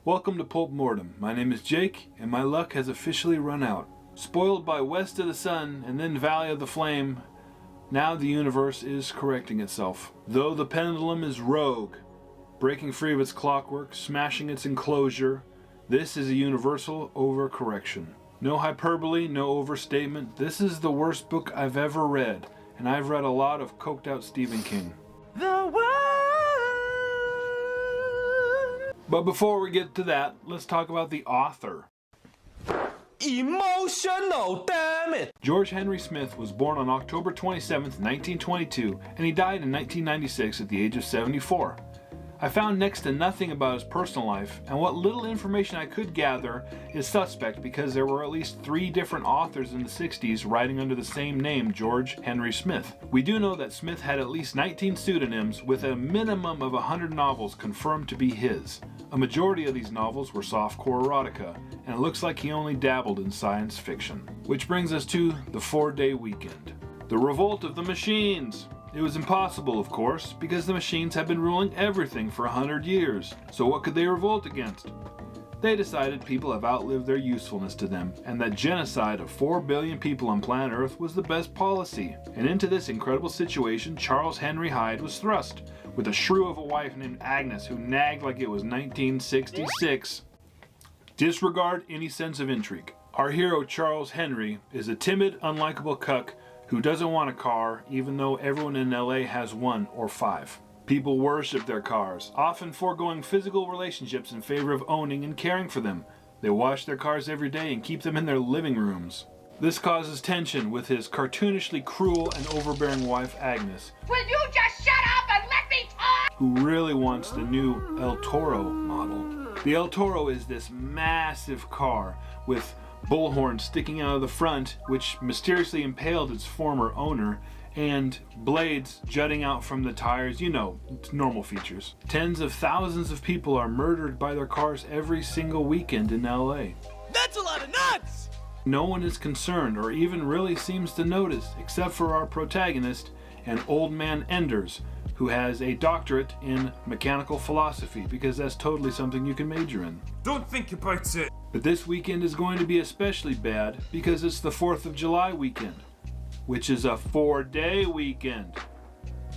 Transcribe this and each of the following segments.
Welcome to Pulp Mortem. My name is Jake, and my luck has officially run out. Spoiled by West of the Sun and then Valley of the Flame, now the universe is correcting itself. Though the pendulum is rogue, breaking free of its clockwork, smashing its enclosure, this is a universal overcorrection. No hyperbole, no overstatement. This is the worst book I've ever read, and I've read a lot of coked out Stephen King. But before we get to that, let's talk about the author. Emotional, damn it! George Henry Smith was born on October 27th, 1922, and he died in 1996 at the age of 74. I found next to nothing about his personal life, and what little information I could gather is suspect because there were at least 3 different authors in the 60s writing under the same name, George Henry Smith. We do know that Smith had at least 19 pseudonyms with a minimum of 100 novels confirmed to be his. A majority of these novels were softcore erotica, and it looks like he only dabbled in science fiction. Which brings us to the 4-day weekend. The Revolt of the Machines! It was impossible, of course, because the machines have been ruling everything for 100 years. So what could they revolt against? They decided people have outlived their usefulness to them, and that genocide of 4 billion people on planet Earth was the best policy. And into this incredible situation, Charles Henry Hyde was thrust, with a shrew of a wife named Agnes who nagged like it was 1966. Disregard any sense of intrigue. Our hero Charles Henry is a timid, unlikable cuck who doesn't want a car even though everyone in LA has 1 or 5. People worship their cars, often foregoing physical relationships in favor of owning and caring for them. They wash their cars every day and keep them in their living rooms. This causes tension with his cartoonishly cruel and overbearing wife Agnes. Will you just shut up and let me talk? Who really wants the new El Toro model. The El Toro is this massive car with bullhorns sticking out of the front, which mysteriously impaled its former owner, and blades jutting out from the tires, you know, normal features. Tens of thousands of people are murdered by their cars every single weekend in LA. That's a lot of nuts! No one is concerned or even really seems to notice, except for our protagonist, an old man Enders, who has a doctorate in mechanical philosophy, because that's totally something you can major in. Don't think about it. But this weekend is going to be especially bad because it's the 4th of July weekend, which is a 4-day weekend.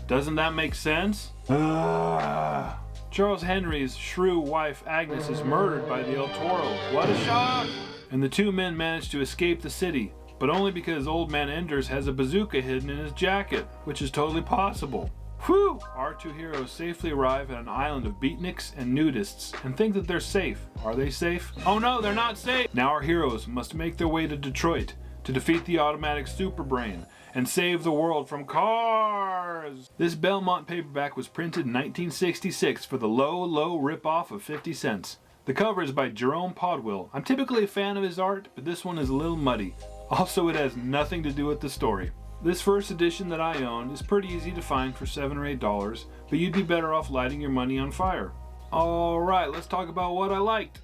Doesn't that make sense? Charles Henry's shrew wife Agnes is murdered by the El Toro. What a shock! And the 2 men manage to escape the city, but only because old man Enders has a bazooka hidden in his jacket, which is totally possible. Whew! Our 2 heroes safely arrive at an island of beatniks and nudists and think that they're safe. Are they safe? Oh no, they're not safe! Now our heroes must make their way to Detroit to defeat the automatic superbrain and save the world from cars! This Belmont paperback was printed in 1966 for the low rip-off of 50 cents. The cover is by Jerome Podwell. I'm typically a fan of his art, but this one is a little muddy. Also, it has nothing to do with the story. This first edition that I own is pretty easy to find for $7 or $8, but you'd be better off lighting your money on fire. Alright, let's talk about what I liked.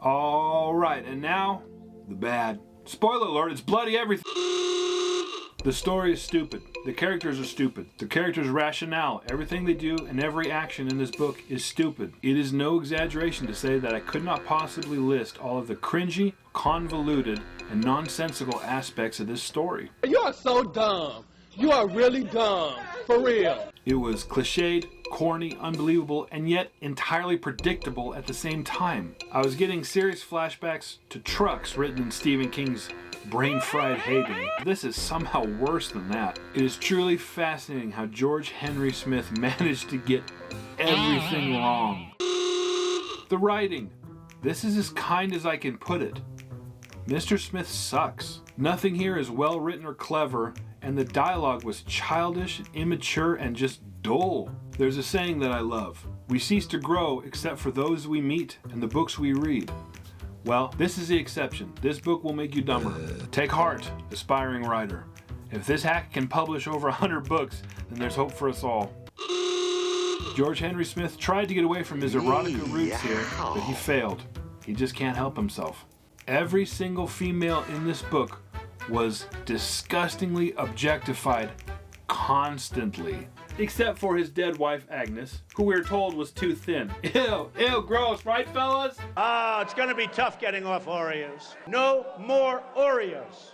Alright, and now, the bad. Spoiler alert, it's bloody everything. The story is stupid. The characters are stupid. The characters' rationale, everything they do, and every action in this book is stupid. It is no exaggeration to say that I could not possibly list all of the cringy, convoluted, and nonsensical aspects of this story. You are so dumb. You are really dumb. For real. It was cliched, corny, unbelievable, and yet entirely predictable at the same time. I was getting serious flashbacks to Trucks written in Stephen King's brain-fried heyday. This is somehow worse than that. It is truly fascinating how George Henry Smith managed to get everything wrong. The writing. This is as kind as I can put it. Mr. Smith sucks. Nothing here is well written or clever, and the dialogue was childish, immature, and just dull. There's a saying that I love. We cease to grow except for those we meet and the books we read. Well, this is the exception. This book will make you dumber. Take heart, aspiring writer. If this hack can publish over 100 books, then there's hope for us all. George Henry Smith tried to get away from his erotica roots here, but he failed. He just can't help himself. Every single female in this book was disgustingly objectified constantly. except for his dead wife Agnes, who we were told was too thin. Ew, ew, gross, right fellas? It's gonna be tough getting off Oreos. No more Oreos.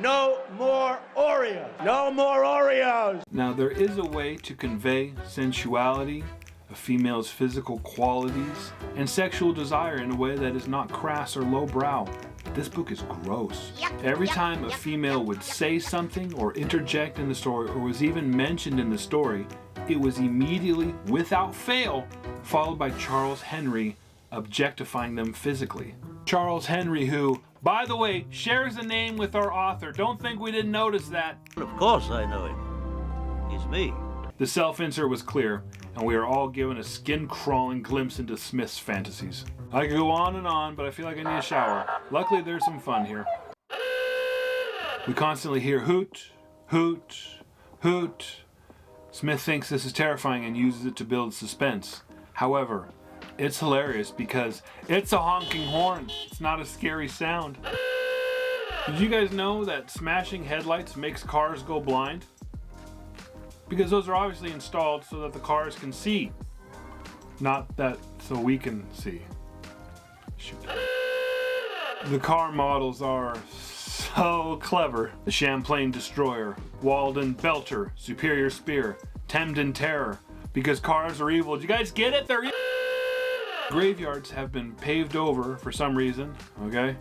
No more Oreos. No more Oreos. Now there is a way to convey sensuality, a female's physical qualities, and sexual desire in a way that is not crass or lowbrow. This book is gross. Every time a female would say something or interject in the story or was even mentioned in the story, it was immediately, without fail, followed by Charles Henry objectifying them physically. Charles Henry, who, by the way, shares a name with our author. Don't think we didn't notice that. Of course I know him. He's me. The self-insert was clear, and we are all given a skin-crawling glimpse into Smith's fantasies. I could go on and on, but I feel like I need a shower. Luckily, there's some fun here. We constantly hear hoot, hoot, hoot. Smith thinks this is terrifying and uses it to build suspense. However, it's hilarious because it's a honking horn. It's not a scary sound. Did you guys know that smashing headlights makes cars go blind? Because those are obviously installed so that the cars can see. Not that so we can see. Shoot. The car models are so clever. The Champlain Destroyer, Walden Belter, Superior Spear, Temden Terror. Because cars are evil. Do you guys get it? They're evil. Graveyards have been paved over for some reason, okay?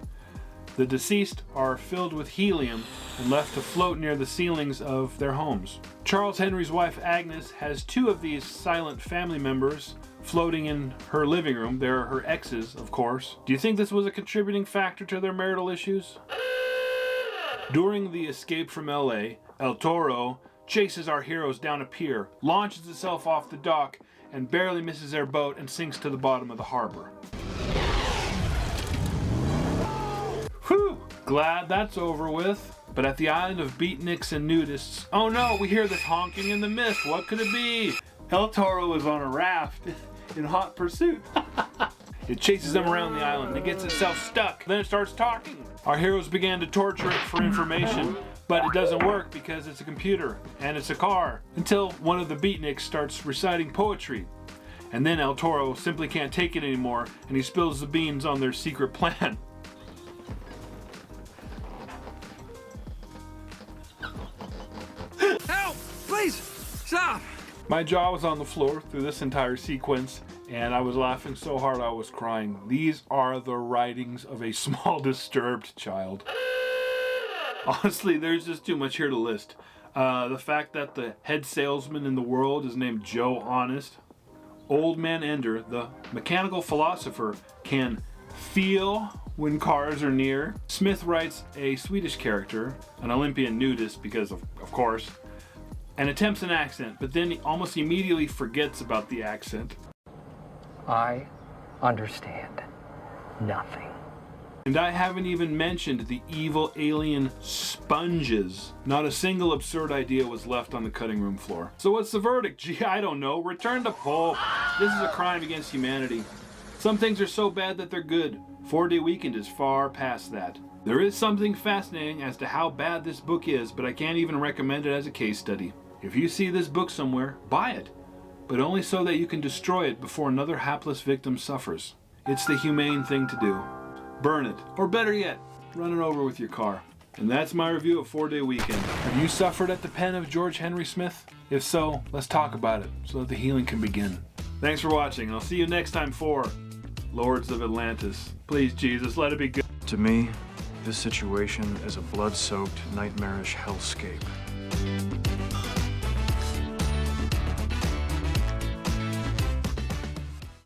The deceased are filled with helium and left to float near the ceilings of their homes. Charles Henry's wife Agnes has two of these silent family members floating in her living room. They're her exes, of course. Do you think this was a contributing factor to their marital issues? During the escape from LA, El Toro chases our heroes down a pier, launches itself off the dock, and barely misses their boat and sinks to the bottom of the harbor. Whew! Glad that's over with. But at the island of beatniks and nudists, oh no, we hear this honking in the mist. What could it be? El Toro is on a raft in hot pursuit. It chases them around the island. It gets itself stuck. Then it starts talking. Our heroes began to torture it for information, but it doesn't work because it's a computer and it's a car. Until one of the beatniks starts reciting poetry. And then El Toro simply can't take it anymore and he spills the beans on their secret plan. Help! Please! Stop! My jaw was on the floor through this entire sequence, and I was laughing so hard I was crying. These are the writings of a small disturbed child. Honestly, there's just too much here to list. The fact that the head salesman in the world is named Joe Honest. Old Man Ender, the mechanical philosopher, can feel when cars are near. Smith writes a Swedish character, an Olympian nudist because of course, and attempts an accent, but then he almost immediately forgets about the accent. I understand nothing. And I haven't even mentioned the evil alien sponges. Not a single absurd idea was left on the cutting room floor. So what's the verdict? Gee, I don't know. Return to Pulp. This is a crime against humanity. Some things are so bad that they're good. 4-Day Weekend is far past that. There is something fascinating as to how bad this book is, but I can't even recommend it as a case study. If you see this book somewhere, buy it. But only so that you can destroy it before another hapless victim suffers. It's the humane thing to do. Burn it. Or better yet, run it over with your car. And that's my review of 4-Day Weekend. Have you suffered at the pen of George Henry Smith? If so, let's talk about it so that the healing can begin. Thanks for watching. I'll see you next time for Lords of Atlantis. Please, Jesus, let it be good. To me, this situation is a blood-soaked, nightmarish hellscape.